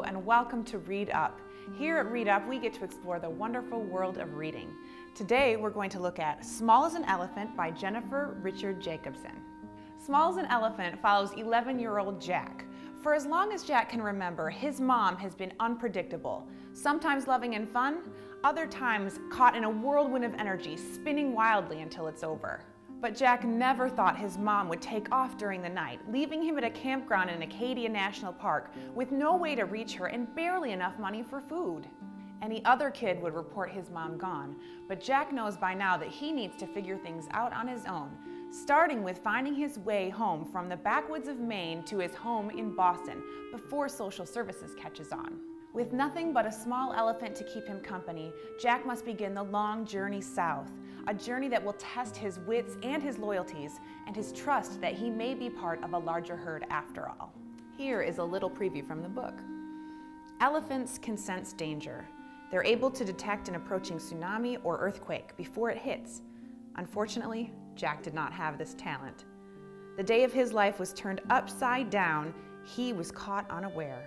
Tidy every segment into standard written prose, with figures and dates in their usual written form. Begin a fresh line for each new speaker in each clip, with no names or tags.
Hello and welcome to Read Up. Here at Read Up, we get to explore the wonderful world of reading. Today, we're going to look at Small as an Elephant by Jennifer Richard Jacobson. Small as an Elephant follows 11-year-old Jack. For as long as Jack can remember, his mom has been unpredictable, sometimes loving and fun, other times caught in a whirlwind of energy, spinning wildly until it's over. But Jack never thought his mom would take off during the night, leaving him at a campground in Acadia National Park with no way to reach her and barely enough money for food. Any other kid would report his mom gone, but Jack knows by now that he needs to figure things out on his own, starting with finding his way home from the backwoods of Maine to his home in Boston before social services catches on. With nothing but a small elephant to keep him company, Jack must begin the long journey south, a journey that will test his wits and his loyalties, and his trust that he may be part of a larger herd after all. Here is a little preview from the book. Elephants can sense danger. They're able to detect an approaching tsunami or earthquake before it hits. Unfortunately, Jack did not have this talent. The day of his life was turned upside down. He was caught unaware.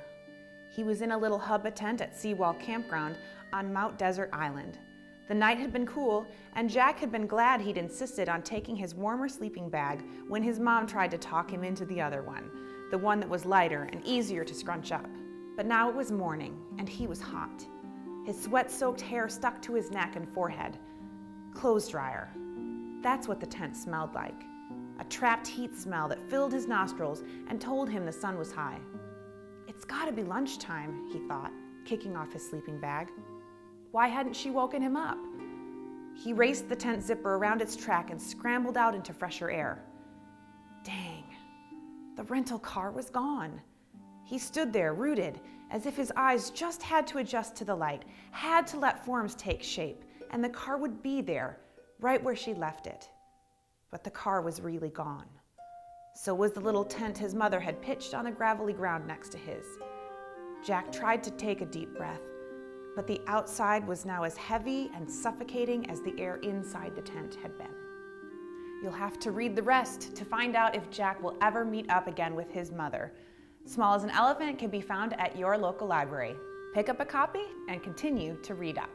He was in a little hubba tent at Seawall Campground on Mount Desert Island. The night had been cool, and Jack had been glad he'd insisted on taking his warmer sleeping bag when his mom tried to talk him into the other one, the one that was lighter and easier to scrunch up. But now it was morning, and he was hot. His sweat-soaked hair stuck to his neck and forehead. Clothes dryer. That's what the tent smelled like. A trapped heat smell that filled his nostrils and told him the sun was high. It's gotta be lunchtime, he thought, kicking off his sleeping bag. Why hadn't she woken him up? He raced the tent zipper around its track and scrambled out into fresher air. Dang, the rental car was gone. He stood there, rooted, as if his eyes just had to adjust to the light, had to let forms take shape, and the car would be there, right where she left it. But the car was really gone. So was the little tent his mother had pitched on the gravelly ground next to his. Jack tried to take a deep breath, but the outside was now as heavy and suffocating as the air inside the tent had been. You'll have to read the rest to find out if Jack will ever meet up again with his mother. Small as an Elephant can be found at your local library. Pick up a copy and continue to read up.